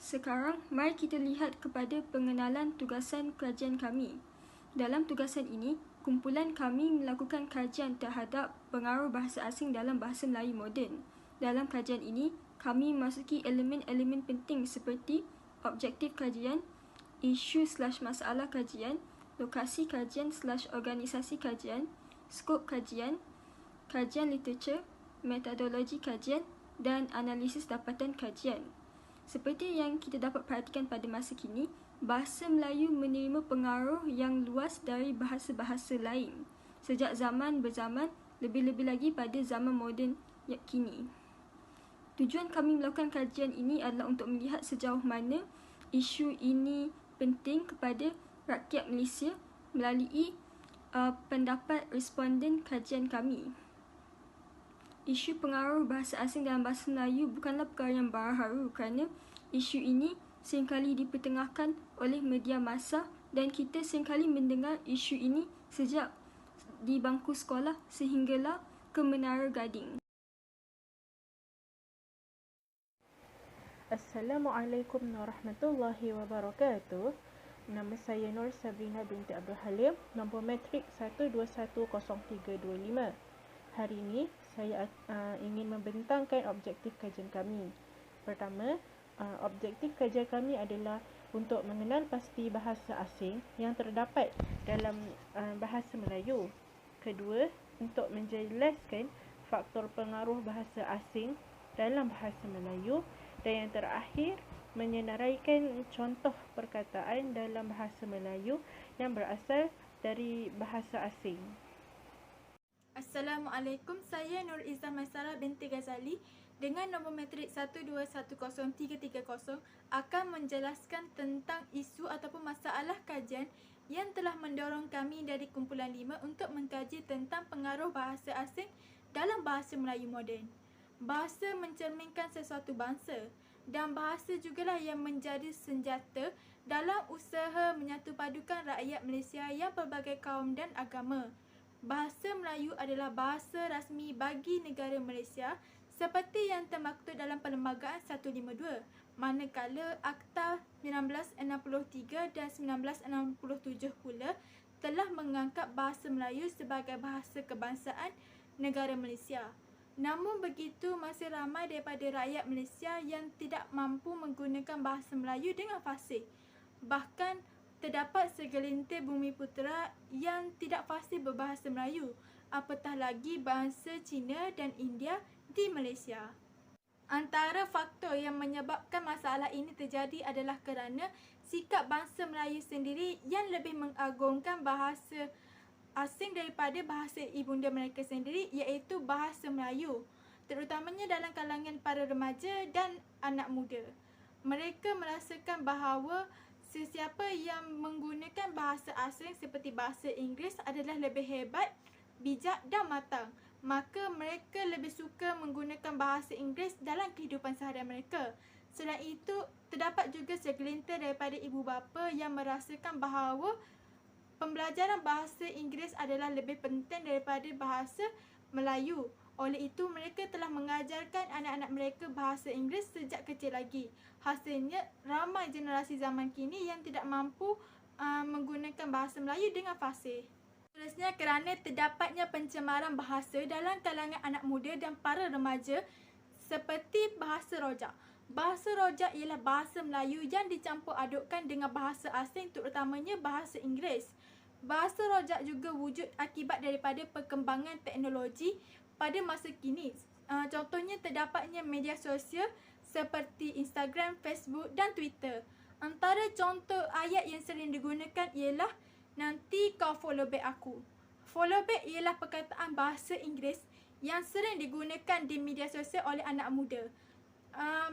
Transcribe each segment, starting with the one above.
Sekarang, mari kita lihat kepada pengenalan tugasan kajian kami. Dalam tugasan ini, kumpulan kami melakukan kajian terhadap pengaruh bahasa asing dalam bahasa Melayu moden. Dalam kajian ini, kami memasuki elemen-elemen penting seperti objektif kajian, isu/masalah kajian, lokasi kajian/organisasi kajian, skop kajian, kajian literatur, metodologi kajian dan analisis dapatan kajian. Seperti yang kita dapat perhatikan pada masa kini, bahasa Melayu menerima pengaruh yang luas dari bahasa-bahasa lain sejak zaman berzaman, lebih-lebih lagi pada zaman moden kini. Tujuan kami melakukan kajian ini adalah untuk melihat sejauh mana isu ini penting kepada rakyat Malaysia melalui pendapat responden kajian kami. Isu pengaruh bahasa asing dalam bahasa Melayu bukanlah perkara yang baharu kerana isu ini seringkali dipertengahkan oleh media massa dan kita seringkali mendengar isu ini sejak di bangku sekolah sehinggalah ke Menara Gading. Assalamualaikum warahmatullahi wabarakatuh. Nama saya Nur Sabrina binti Abdul Halim, nombor matrik 1210325. Hari ini saya ingin membentangkan objektif kajian kami. Pertama, objektif kajian kami adalah untuk mengenal pasti bahasa asing yang terdapat dalam bahasa Melayu. Kedua, untuk menjelaskan faktor pengaruh bahasa asing dalam bahasa Melayu. Dan yang terakhir, menyenaraikan contoh perkataan dalam bahasa Melayu yang berasal dari bahasa asing. Assalamualaikum, saya Nur Izzah Maisarah binti Ghazali dengan nombor matrik 1210330 akan menjelaskan tentang isu ataupun masalah kajian yang telah mendorong kami dari kumpulan 5 untuk mengkaji tentang pengaruh bahasa asing dalam bahasa Melayu moden. Bahasa mencerminkan sesuatu bangsa dan bahasa jugalah yang menjadi senjata dalam usaha menyatupadukan rakyat Malaysia yang pelbagai kaum dan agama. Bahasa Melayu adalah bahasa rasmi bagi negara Malaysia seperti yang termaktub dalam Perlembagaan 152, manakala Akta 1963 dan 1967 pula telah mengangkat bahasa Melayu sebagai bahasa kebangsaan negara Malaysia. Namun begitu, masih ramai daripada rakyat Malaysia yang tidak mampu menggunakan bahasa Melayu dengan fasih. Bahkan terdapat segelintir bumiputera yang tidak fasih berbahasa Melayu, apatah lagi bangsa Cina dan India di Malaysia. Antara faktor yang menyebabkan masalah ini terjadi adalah kerana sikap bangsa Melayu sendiri yang lebih mengagungkan bahasa asing daripada bahasa ibunda mereka sendiri, iaitu bahasa Melayu, terutamanya dalam kalangan para remaja dan anak muda. Mereka merasakan bahawa sesiapa yang menggunakan bahasa asing seperti bahasa Inggeris adalah lebih hebat, bijak dan matang. Maka mereka lebih suka menggunakan bahasa Inggeris dalam kehidupan seharian mereka. Selain itu, terdapat juga segelintir daripada ibu bapa yang merasakan bahawa pembelajaran bahasa Inggeris adalah lebih penting daripada bahasa Melayu. Oleh itu, mereka telah mengajarkan anak-anak mereka bahasa Inggeris sejak kecil lagi. Hasilnya, ramai generasi zaman kini yang tidak mampu menggunakan bahasa Melayu dengan fasih. Seterusnya, kerana terdapatnya pencemaran bahasa dalam kalangan anak muda dan para remaja seperti bahasa rojak. Bahasa rojak ialah bahasa Melayu yang dicampur adukkan dengan bahasa asing, terutamanya bahasa Inggeris. Bahasa rojak juga wujud akibat daripada perkembangan teknologi pada masa kini. Contohnya terdapatnya media sosial seperti Instagram, Facebook dan Twitter. Antara contoh ayat yang sering digunakan ialah, nanti kau follow back aku. Follow back ialah perkataan bahasa Inggeris yang sering digunakan di media sosial oleh anak muda.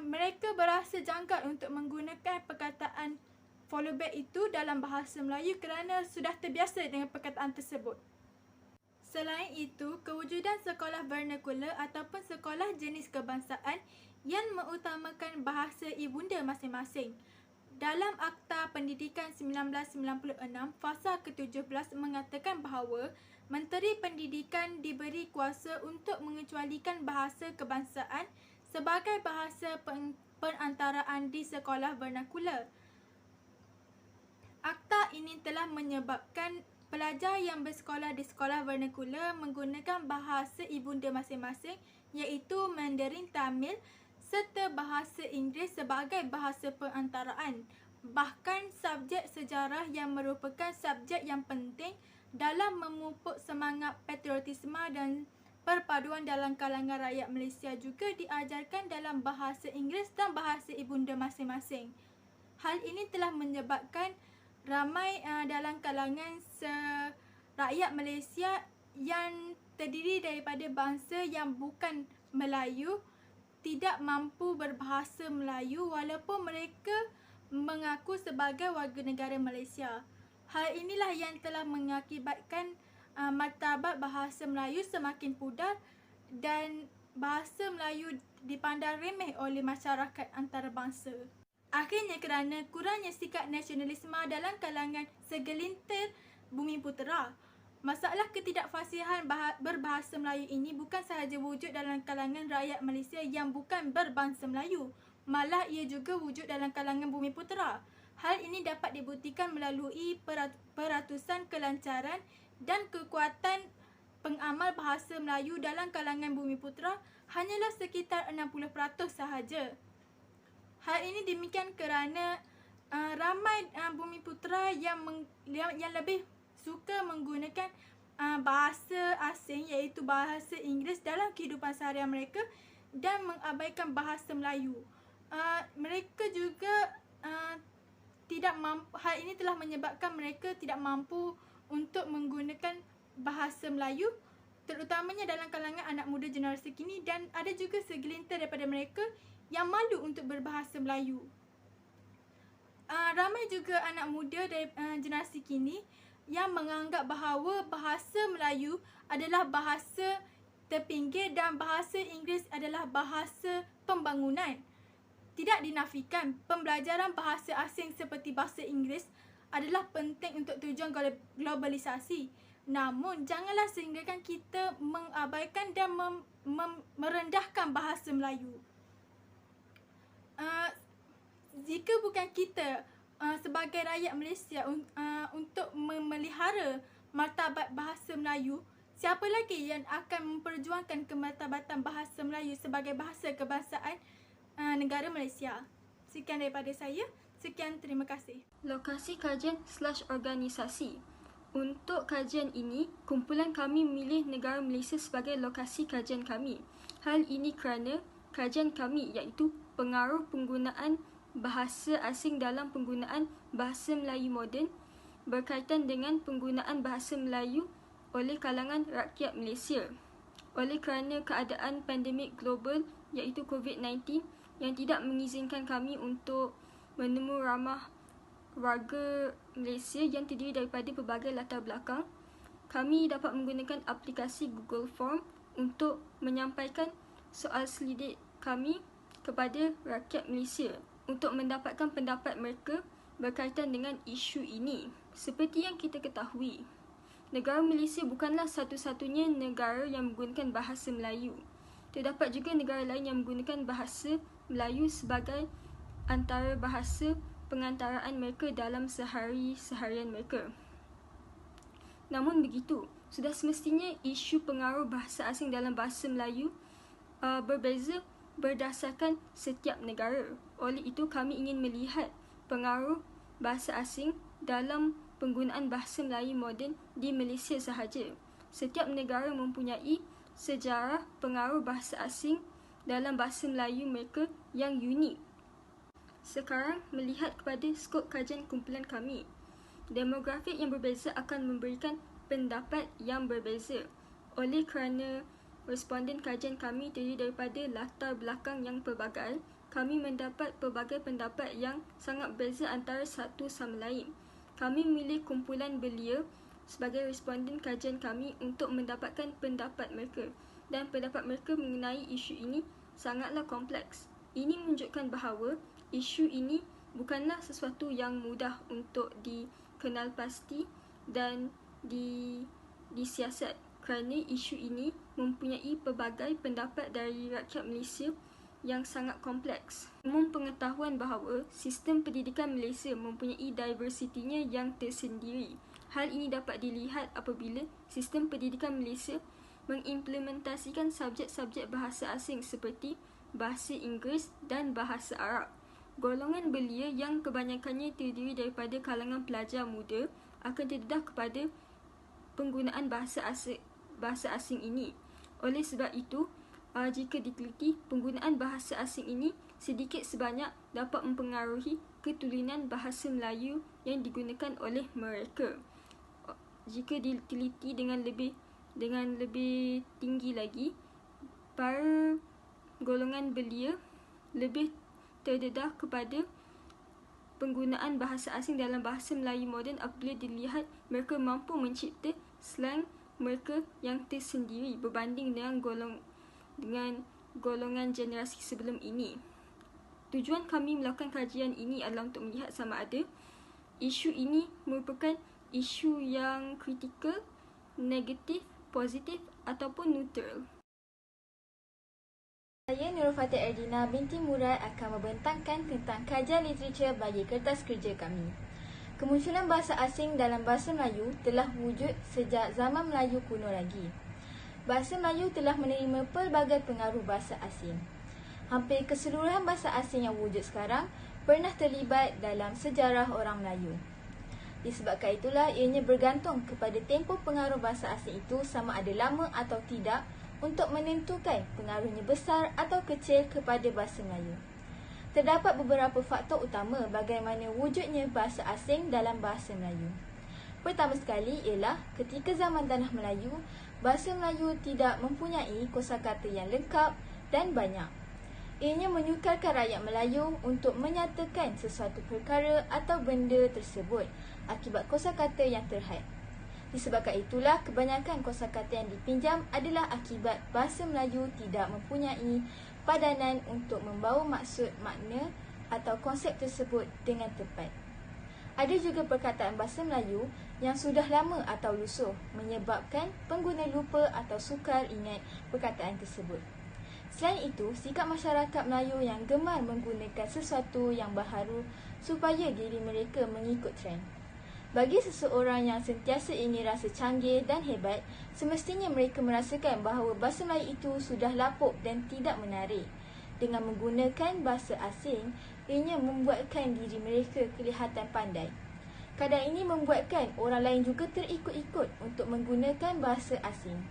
Mereka berasa janggal untuk menggunakan perkataan follow back itu dalam bahasa Melayu kerana sudah terbiasa dengan perkataan tersebut. Selain itu, kewujudan sekolah vernakular ataupun sekolah jenis kebangsaan yang mengutamakan bahasa ibunda masing-masing. Dalam Akta Pendidikan 1996, Fasa ke-17 mengatakan bahawa Menteri Pendidikan diberi kuasa untuk mengecualikan bahasa kebangsaan sebagai bahasa perantaraan di sekolah vernakular. Akta ini telah menyebabkan pelajar yang bersekolah di sekolah vernakular menggunakan bahasa ibunda masing-masing iaitu Mandarin Tamil serta bahasa Inggeris sebagai bahasa perantaraan. Bahkan subjek sejarah yang merupakan subjek yang penting dalam memupuk semangat patriotisme dan perpaduan dalam kalangan rakyat Malaysia juga diajarkan dalam bahasa Inggeris dan bahasa ibunda masing-masing. Hal ini telah menyebabkan ramai dalam kalangan rakyat Malaysia yang terdiri daripada bangsa yang bukan Melayu tidak mampu berbahasa Melayu walaupun mereka mengaku sebagai warga negara Malaysia. Hal inilah yang telah mengakibatkan martabat bahasa Melayu semakin pudar dan bahasa Melayu dipandang remeh oleh masyarakat antarabangsa. Akhirnya kerana kurangnya sikap nasionalisme dalam kalangan segelintir Bumiputera, masalah ketidakfasihan berbahasa Melayu ini bukan sahaja wujud dalam kalangan rakyat Malaysia yang bukan berbangsa Melayu, malah ia juga wujud dalam kalangan Bumiputera. Hal ini dapat dibuktikan melalui peratusan kelancaran dan kekuatan pengamal bahasa Melayu dalam kalangan Bumiputera hanyalah sekitar 60% sahaja. Hal ini demikian kerana ramai Bumiputera yang lebih suka menggunakan bahasa asing iaitu bahasa Inggeris dalam kehidupan seharian mereka dan mengabaikan bahasa Melayu. Mereka juga hal ini telah menyebabkan mereka tidak mampu untuk menggunakan bahasa Melayu terutamanya dalam kalangan anak muda generasi kini dan ada juga segelintir daripada mereka yang malu untuk berbahasa Melayu. Ramai juga anak muda dari generasi kini yang menganggap bahawa bahasa Melayu adalah bahasa terpinggir dan bahasa Inggeris adalah bahasa pembangunan. Tidak dinafikan, pembelajaran bahasa asing seperti bahasa Inggeris adalah penting untuk tujuan globalisasi. Namun, janganlah sehinggakan kita mengabaikan dan merendahkan bahasa Melayu. Jika bukan kita sebagai rakyat Malaysia untuk memelihara martabat bahasa Melayu, siapa lagi yang akan memperjuangkan kemartabatan bahasa Melayu sebagai bahasa kebangsaan negara Malaysia? Sekian daripada saya. Sekian, terima kasih. Lokasi kajian / organisasi. Untuk kajian ini, kumpulan kami memilih negara Malaysia sebagai lokasi kajian kami. Hal ini kerana kajian kami iaitu pengaruh penggunaan bahasa asing dalam penggunaan bahasa Melayu moden berkaitan dengan penggunaan bahasa Melayu oleh kalangan rakyat Malaysia. Oleh kerana keadaan pandemik global iaitu COVID-19 yang tidak mengizinkan kami untuk menemu ramah warga Malaysia yang terdiri daripada pelbagai latar belakang, kami dapat menggunakan aplikasi Google Form untuk menyampaikan soal selidik kami kepada rakyat Malaysia untuk mendapatkan pendapat mereka berkaitan dengan isu ini. Seperti yang kita ketahui, negara Malaysia bukanlah satu-satunya negara yang menggunakan bahasa Melayu. Terdapat juga negara lain yang menggunakan bahasa Melayu sebagai antara bahasa pengantaraan mereka dalam sehari-seharian mereka. Namun begitu, sudah semestinya isu pengaruh bahasa asing dalam bahasa Melayu berbeza berdasarkan setiap negara. Oleh itu, kami ingin melihat pengaruh bahasa asing dalam penggunaan bahasa Melayu moden di Malaysia sahaja. Setiap negara mempunyai sejarah pengaruh bahasa asing dalam bahasa Melayu mereka yang unik. Sekarang, melihat kepada skop kajian kumpulan kami. Demografik yang berbeza akan memberikan pendapat yang berbeza. Oleh kerana responden kajian kami terdiri daripada latar belakang yang pelbagai, kami mendapat pelbagai pendapat yang sangat berbeza antara satu sama lain. Kami memilih kumpulan belia sebagai responden kajian kami untuk mendapatkan pendapat mereka, dan pendapat mereka mengenai isu ini sangatlah kompleks. Ini menunjukkan bahawa isu ini bukanlah sesuatu yang mudah untuk dikenal pasti dan disiasat kerana isu ini mempunyai pelbagai pendapat dari rakyat Malaysia yang sangat kompleks. Umum pengetahuan bahawa sistem pendidikan Malaysia mempunyai diversitinya yang tersendiri. Hal ini dapat dilihat apabila sistem pendidikan Malaysia mengimplementasikan subjek-subjek bahasa asing seperti bahasa Inggeris dan bahasa Arab. Golongan belia yang kebanyakannya terdiri daripada kalangan pelajar muda akan terdedah kepada penggunaan bahasa asing ini. Oleh sebab itu, jika diteliti, penggunaan bahasa asing ini sedikit sebanyak dapat mempengaruhi keturunan bahasa Melayu yang digunakan oleh mereka. Jika diteliti dengan lebih tinggi lagi, para golongan belia lebih terdedah kepada penggunaan bahasa asing dalam bahasa Melayu moden apabila dilihat mereka mampu mencipta slang mereka yang tersendiri berbanding dengan golongan generasi sebelum ini. Tujuan kami melakukan kajian ini adalah untuk melihat sama ada isu ini merupakan isu yang kritikal, negatif, positif ataupun neutral. Saya Nurul Fatih Erdina binti Murad akan membentangkan tentang kajian literatur bagi kertas kerja kami. Kemunculan bahasa asing dalam bahasa Melayu telah wujud sejak zaman Melayu kuno lagi. Bahasa Melayu telah menerima pelbagai pengaruh bahasa asing. Hampir keseluruhan bahasa asing yang wujud sekarang pernah terlibat dalam sejarah orang Melayu. Disebabkan itulah ianya bergantung kepada tempoh pengaruh bahasa asing itu sama ada lama atau tidak untuk menentukan pengaruhnya besar atau kecil kepada bahasa Melayu. Terdapat beberapa faktor utama bagaimana wujudnya bahasa asing dalam bahasa Melayu. Pertama sekali ialah ketika zaman Tanah Melayu, bahasa Melayu tidak mempunyai kosakata yang lengkap dan banyak. Ianya menyukarkan rakyat Melayu untuk menyatakan sesuatu perkara atau benda tersebut akibat kosakata yang terhad. Disebabkan itulah kebanyakan kosakata yang dipinjam adalah akibat bahasa Melayu tidak mempunyai padanan untuk membawa maksud, makna atau konsep tersebut dengan tepat. Ada juga perkataan bahasa Melayu yang sudah lama atau lusuh menyebabkan pengguna lupa atau sukar ingat perkataan tersebut. Selain itu, sikap masyarakat Melayu yang gemar menggunakan sesuatu yang baharu supaya diri mereka mengikut trend. Bagi seseorang yang sentiasa ingin rasa canggih dan hebat, semestinya mereka merasakan bahawa bahasa Melayu itu sudah lapuk dan tidak menarik. Dengan menggunakan bahasa asing, ianya membuatkan diri mereka kelihatan pandai. Keadaan ini membuatkan orang lain juga terikut-ikut untuk menggunakan bahasa asing.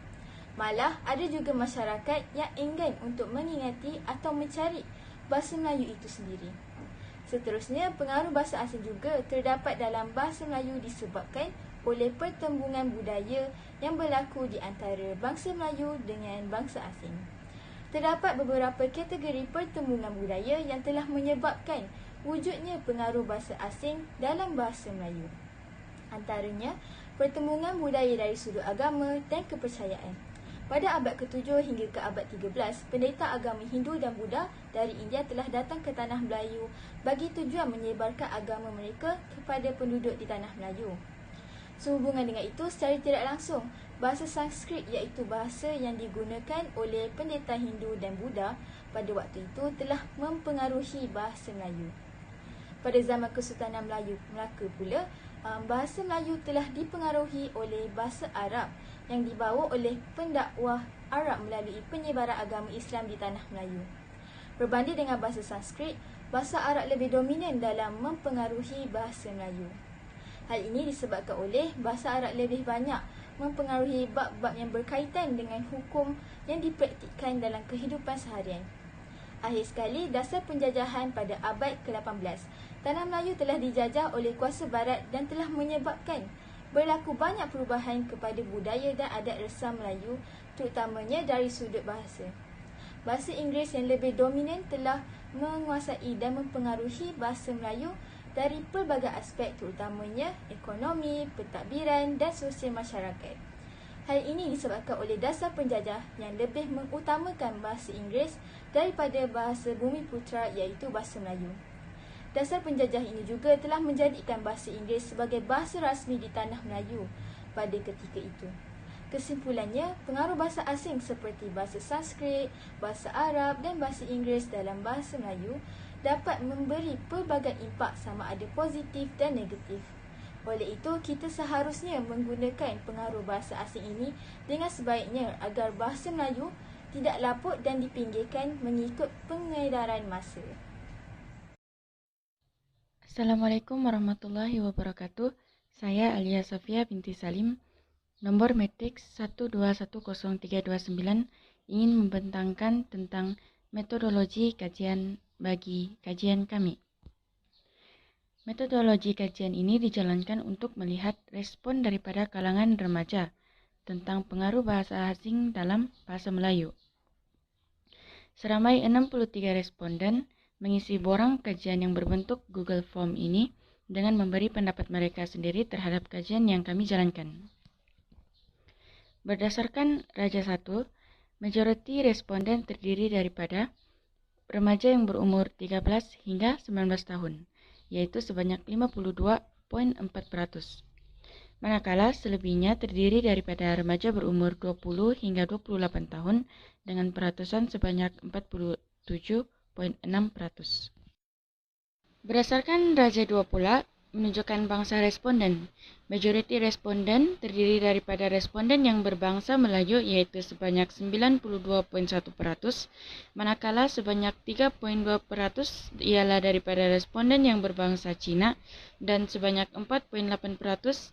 Malah, ada juga masyarakat yang enggan untuk mengingati atau mencari bahasa Melayu itu sendiri. Seterusnya, pengaruh bahasa asing juga terdapat dalam bahasa Melayu disebabkan oleh pertembungan budaya yang berlaku di antara bangsa Melayu dengan bangsa asing. Terdapat beberapa kategori pertembungan budaya yang telah menyebabkan wujudnya pengaruh bahasa asing dalam bahasa Melayu. Antaranya, pertembungan budaya dari sudut agama dan kepercayaan. Pada abad ke-7 hingga ke abad 13, pendeta agama Hindu dan Buddha dari India telah datang ke Tanah Melayu bagi tujuan menyebarkan agama mereka kepada penduduk di Tanah Melayu. Sehubungan dengan itu, secara tidak langsung, bahasa Sanskrit iaitu bahasa yang digunakan oleh pendeta Hindu dan Buddha pada waktu itu telah mempengaruhi bahasa Melayu. Pada zaman Kesultanan Melayu Melaka pula, bahasa Melayu telah dipengaruhi oleh bahasa Arab yang dibawa oleh pendakwah Arab melalui penyebaran agama Islam di Tanah Melayu. Berbanding dengan bahasa Sanskrit, bahasa Arab lebih dominan dalam mempengaruhi bahasa Melayu. Hal ini disebabkan oleh bahasa Arab lebih banyak mempengaruhi bab-bab yang berkaitan dengan hukum yang dipraktikkan dalam kehidupan seharian. Akhir sekali, dasar penjajahan pada abad ke-18, Tanah Melayu telah dijajah oleh kuasa barat dan telah menyebabkan berlaku banyak perubahan kepada budaya dan adat resam Melayu, terutamanya dari sudut bahasa. Bahasa Inggeris yang lebih dominan telah menguasai dan mempengaruhi bahasa Melayu dari pelbagai aspek, terutamanya ekonomi, pentadbiran dan sosial masyarakat. Hal ini disebabkan oleh dasar penjajah yang lebih mengutamakan bahasa Inggeris daripada bahasa Bumiputera iaitu bahasa Melayu. Dasar penjajah ini juga telah menjadikan bahasa Inggeris sebagai bahasa rasmi di Tanah Melayu pada ketika itu. Kesimpulannya, pengaruh bahasa asing seperti bahasa Sanskrit, bahasa Arab dan bahasa Inggeris dalam bahasa Melayu dapat memberi pelbagai impak sama ada positif dan negatif. Oleh itu, kita seharusnya menggunakan pengaruh bahasa asing ini dengan sebaiknya agar bahasa Melayu tidak laput dan dipinggirkan mengikut pengedaran masa. Assalamualaikum warahmatullahi wabarakatuh. Saya Alia Safia binti Salim, nomor matriks 1210329, ingin membentangkan tentang metodologi kajian bagi kajian kami. Metodologi kajian ini dijalankan untuk melihat respon daripada kalangan remaja tentang pengaruh bahasa asing dalam bahasa Melayu. Seramai 63 responden mengisi borang kajian yang berbentuk Google Form ini dengan memberi pendapat mereka sendiri terhadap kajian yang kami jalankan. Berdasarkan Raja 1, majoriti responden terdiri daripada remaja yang berumur 13 hingga 19 tahun, yaitu sebanyak 52,4%. Manakala selebihnya terdiri daripada remaja berumur 20 hingga 28 tahun dengan peratusan sebanyak 47,6%. Berdasarkan Raja 2 pula, menunjukkan bangsa responden. Majoriti responden terdiri daripada responden yang berbangsa Melayu yaitu sebanyak 92,1%, manakala sebanyak 3,2% ialah daripada responden yang berbangsa Cina dan sebanyak 4,8%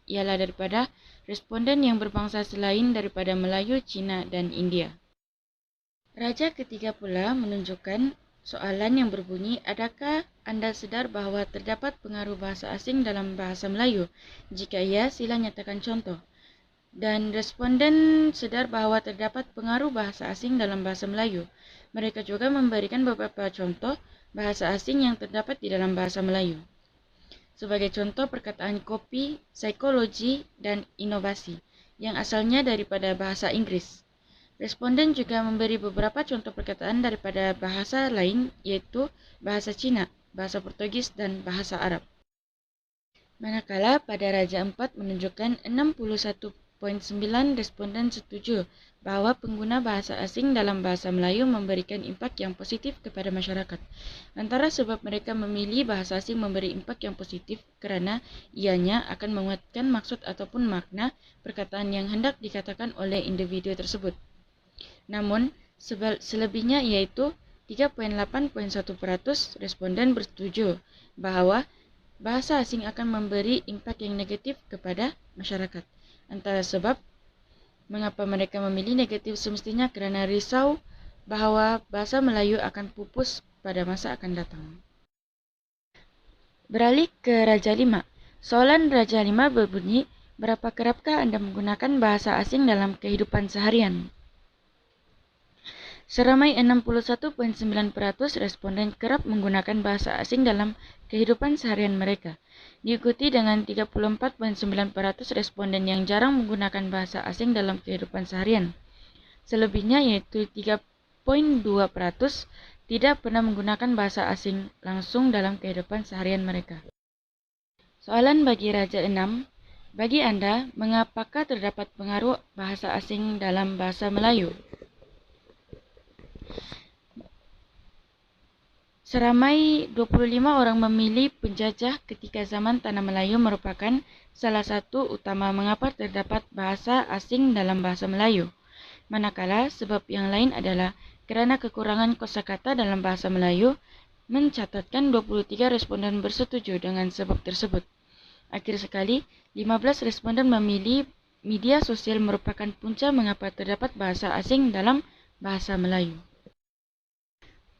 ialah daripada responden yang berbangsa selain daripada Melayu, Cina, dan India. Raja ketiga pula menunjukkan soalan yang berbunyi, adakah Anda sedar bahawa terdapat pengaruh bahasa asing dalam bahasa Melayu? Jika ya, sila nyatakan contoh. Dan responden sedar bahawa terdapat pengaruh bahasa asing dalam bahasa Melayu. Mereka juga memberikan beberapa contoh bahasa asing yang terdapat di dalam bahasa Melayu. Sebagai contoh perkataan kopi, psikologi, dan inovasi yang asalnya daripada bahasa Inggris. Responden juga memberi beberapa contoh perkataan daripada bahasa lain yaitu bahasa Cina, bahasa Portugis, dan bahasa Arab. Manakala pada Raja 4 menunjukkan 61,9% responden setuju bahawa pengguna bahasa asing dalam bahasa Melayu memberikan impak yang positif kepada masyarakat. Antara sebab mereka memilih bahasa asing memberi impak yang positif kerana ianya akan menguatkan maksud ataupun makna perkataan yang hendak dikatakan oleh individu tersebut. Namun, selebihnya iaitu 3,8,1% responden bersetuju bahawa bahasa asing akan memberi impak yang negatif kepada masyarakat. Antara sebab mengapa mereka memilih negatif semestinya kerana risau bahawa bahasa Melayu akan pupus pada masa akan datang. Beralih ke Raja 5. Soalan Raja 5 berbunyi, berapa kerapkah Anda menggunakan bahasa asing dalam kehidupan seharian? Seramai 61,9% responden kerap menggunakan bahasa asing dalam kehidupan seharian mereka, diikuti dengan 34,9% responden yang jarang menggunakan bahasa asing dalam kehidupan seharian. Selebihnya yaitu 3,2% tidak pernah menggunakan bahasa asing langsung dalam kehidupan seharian mereka. Soalan bagi Raja 6, bagi Anda, mengapakah terdapat pengaruh bahasa asing dalam bahasa Melayu? Seramai 25 orang memilih penjajah ketika zaman Tanah Melayu merupakan salah satu utama mengapa terdapat bahasa asing dalam bahasa Melayu. Manakala sebab yang lain adalah kerana kekurangan kosakata dalam bahasa Melayu, mencatatkan 23 responden bersetuju dengan sebab tersebut. Akhir sekali, 15 responden memilih media sosial merupakan punca mengapa terdapat bahasa asing dalam bahasa Melayu.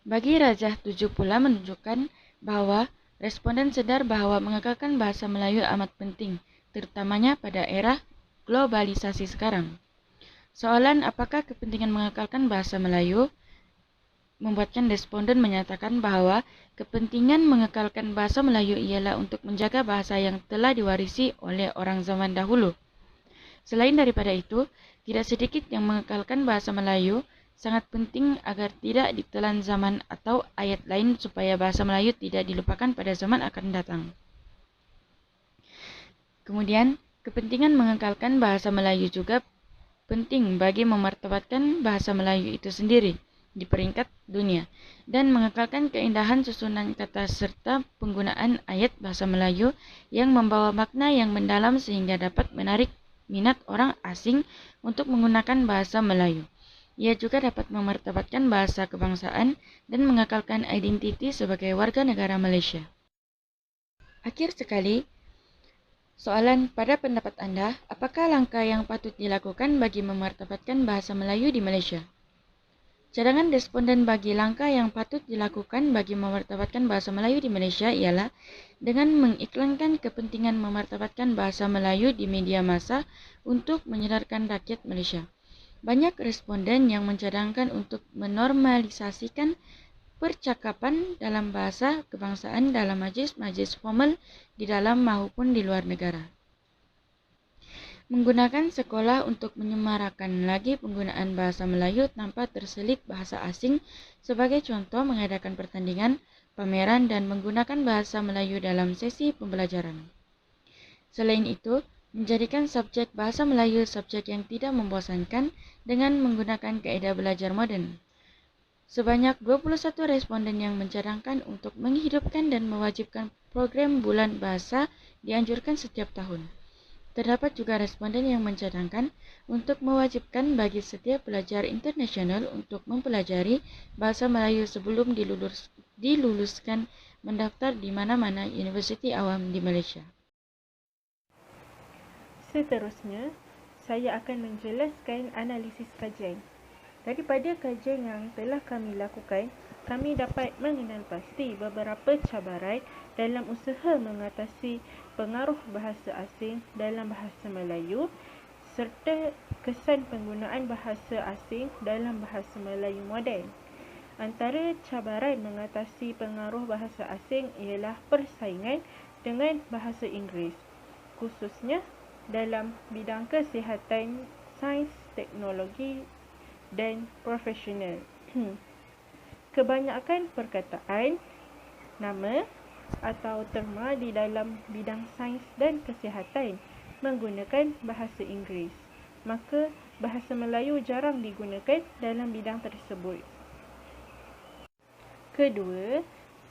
Bagi Raja 7 pula menunjukkan bahawa responden sedar bahawa mengekalkan bahasa Melayu amat penting, terutamanya pada era globalisasi sekarang. Soalan apakah kepentingan mengekalkan bahasa Melayu membuatkan responden menyatakan bahawa kepentingan mengekalkan bahasa Melayu ialah untuk menjaga bahasa yang telah diwarisi oleh orang zaman dahulu. Selain daripada itu, tidak sedikit yang mengekalkan bahasa Melayu sangat penting agar tidak ditelan zaman atau ayat lain supaya bahasa Melayu tidak dilupakan pada zaman akan datang. Kemudian, kepentingan mengekalkan bahasa Melayu juga penting bagi memartabatkan bahasa Melayu itu sendiri di peringkat dunia dan mengekalkan keindahan susunan kata serta penggunaan ayat bahasa Melayu yang membawa makna yang mendalam sehingga dapat menarik minat orang asing untuk menggunakan bahasa Melayu. Ia juga dapat memartabatkan bahasa kebangsaan dan mengekalkan identiti sebagai warga negara Malaysia. Akhir sekali, soalan pada pendapat anda, apakah langkah yang patut dilakukan bagi memartabatkan bahasa Melayu di Malaysia? Cadangan responden bagi langkah yang patut dilakukan bagi memartabatkan bahasa Melayu di Malaysia ialah dengan mengiklankan kepentingan memartabatkan bahasa Melayu di media massa untuk menyedarkan rakyat Malaysia. Banyak responden yang mencadangkan untuk menormalisasikan percakapan dalam bahasa kebangsaan dalam majlis-majlis formal di dalam maupun di luar negara. Menggunakan sekolah untuk menyemarakan lagi penggunaan bahasa Melayu tanpa terselip bahasa asing, sebagai contoh mengadakan pertandingan, pameran dan menggunakan bahasa Melayu dalam sesi pembelajaran. Selain itu, menjadikan subjek bahasa Melayu subjek yang tidak membosankan dengan menggunakan kaedah belajar moden. Sebanyak 21 responden yang mencadangkan untuk menghidupkan dan mewajibkan program bulan bahasa dianjurkan setiap tahun. Terdapat juga responden yang mencadangkan untuk mewajibkan bagi setiap pelajar internasional untuk mempelajari bahasa Melayu sebelum diluluskan mendaftar di mana-mana universiti awam di Malaysia. Seterusnya, saya akan menjelaskan analisis kajian. Daripada kajian yang telah kami lakukan, kami dapat mengenal pasti beberapa cabaran dalam usaha mengatasi pengaruh bahasa asing dalam bahasa Melayu serta kesan penggunaan bahasa asing dalam bahasa Melayu moden. Antara cabaran mengatasi pengaruh bahasa asing ialah persaingan dengan bahasa Inggeris, khususnya dalam bidang kesihatan, sains, teknologi dan profesional. Kebanyakan perkataan, nama atau terma di dalam bidang sains dan kesihatan menggunakan bahasa Inggeris, maka bahasa Melayu jarang digunakan dalam bidang tersebut. Kedua,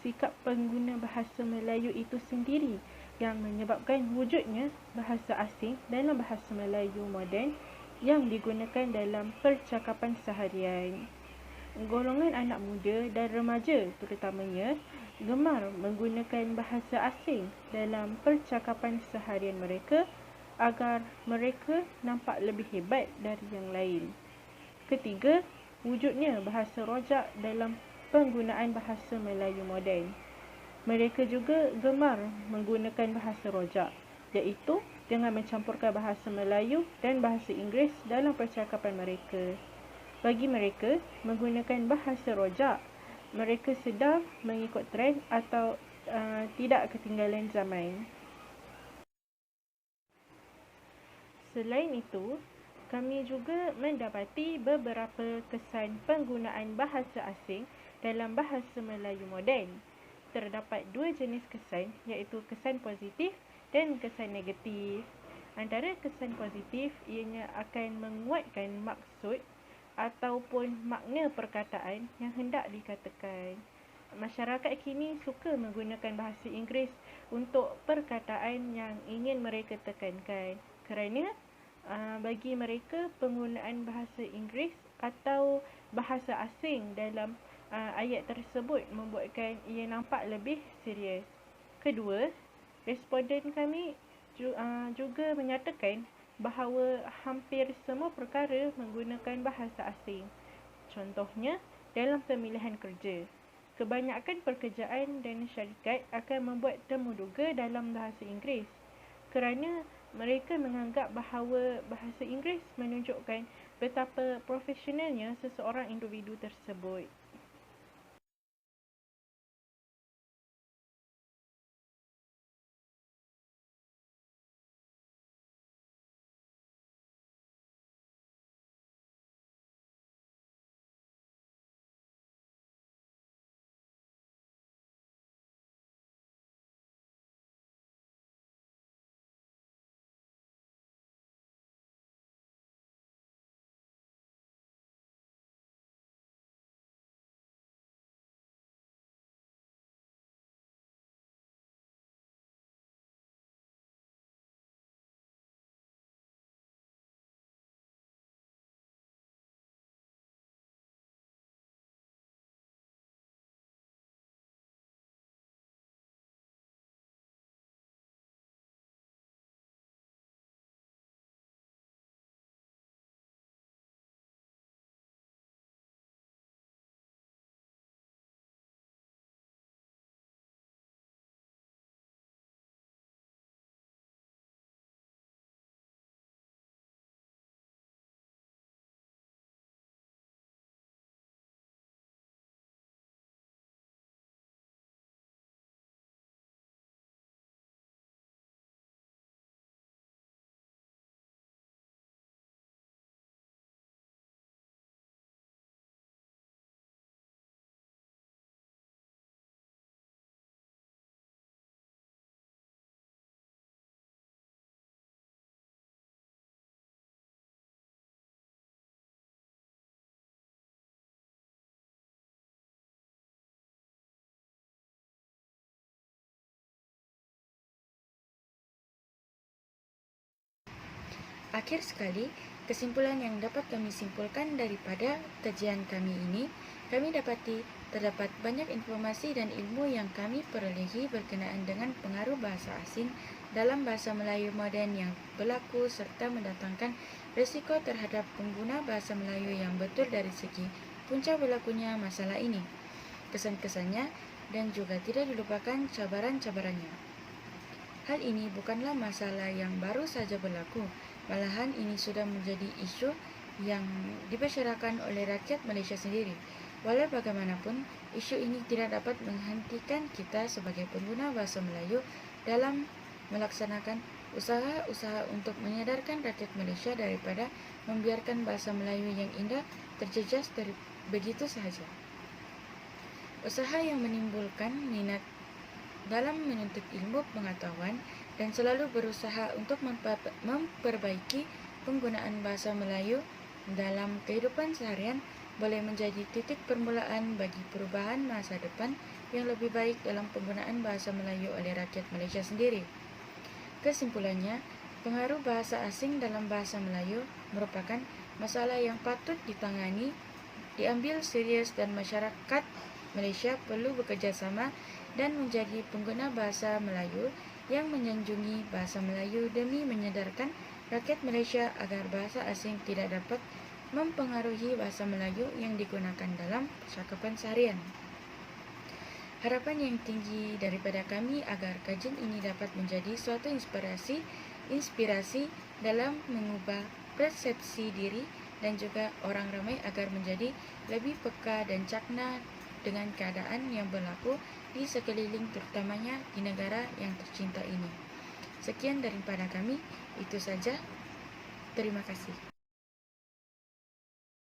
sikap pengguna bahasa Melayu itu sendiri yang menyebabkan wujudnya bahasa asing dalam bahasa Melayu moden yang digunakan dalam percakapan seharian. Golongan anak muda dan remaja terutamanya gemar menggunakan bahasa asing dalam percakapan seharian mereka agar mereka nampak lebih hebat dari yang lain. Ketiga, wujudnya bahasa rojak dalam penggunaan bahasa Melayu moden. Mereka juga gemar menggunakan bahasa rojak, iaitu dengan mencampurkan bahasa Melayu dan bahasa Inggeris dalam percakapan mereka. Bagi mereka, menggunakan bahasa rojak, mereka sedang mengikut trend atau tidak ketinggalan zaman. Selain itu, kami juga mendapati beberapa kesan penggunaan bahasa asing dalam bahasa Melayu moden. Terdapat dua jenis kesan, iaitu kesan positif dan kesan negatif. Antara kesan positif ianya akan menguatkan maksud ataupun makna perkataan yang hendak dikatakan. Masyarakat kini suka menggunakan bahasa Inggeris untuk perkataan yang ingin mereka tekankan kerana bagi mereka penggunaan bahasa Inggeris atau bahasa asing dalam ayat tersebut membuatkan ia nampak lebih serius. Kedua, responden kami juga menyatakan bahawa hampir semua perkara menggunakan bahasa asing. Contohnya, dalam pemilihan kerja. Kebanyakan pekerjaan dan syarikat akan membuat temuduga dalam bahasa Inggeris kerana mereka menganggap bahawa bahasa Inggeris menunjukkan betapa profesionalnya seseorang individu tersebut. Akhir sekali, kesimpulan yang dapat kami simpulkan daripada kajian kami ini, kami dapati terdapat banyak informasi dan ilmu yang kami perolehi berkenaan dengan pengaruh bahasa asing dalam bahasa Melayu moden yang berlaku serta mendatangkan risiko terhadap pengguna bahasa Melayu yang betul dari segi punca berlakunya masalah ini, kesan-kesannya, dan juga tidak dilupakan cabaran-cabarannya. Hal ini bukanlah masalah yang baru saja berlaku, malahan ini sudah menjadi isu yang dibicarakan oleh rakyat Malaysia sendiri. Walau bagaimanapun, isu ini tidak dapat menghentikan kita sebagai pengguna bahasa Melayu dalam melaksanakan usaha-usaha untuk menyadarkan rakyat Malaysia daripada membiarkan bahasa Melayu yang indah terjejas begitu sahaja. Usaha yang menimbulkan minat dalam menuntut ilmu pengetahuan dan selalu berusaha untuk memperbaiki penggunaan bahasa Melayu dalam kehidupan seharian boleh menjadi titik permulaan bagi perubahan masa depan yang lebih baik dalam penggunaan bahasa Melayu oleh rakyat Malaysia sendiri. Kesimpulannya, pengaruh bahasa asing dalam bahasa Melayu merupakan masalah yang patut ditangani, diambil serius, dan masyarakat Malaysia perlu bekerjasama dan menjadi pengguna bahasa Melayu yang menyanjungi bahasa Melayu demi menyadarkan rakyat Malaysia agar bahasa asing tidak dapat mempengaruhi bahasa Melayu yang digunakan dalam percakapan seharian. Harapan yang tinggi daripada kami agar kajian ini dapat menjadi suatu inspirasi dalam mengubah persepsi diri dan juga orang ramai agar menjadi lebih peka dan cakna dengan keadaan yang berlaku di sekeliling, terutamanya di negara yang tercinta ini. Sekian daripada kami, itu saja. Terima kasih.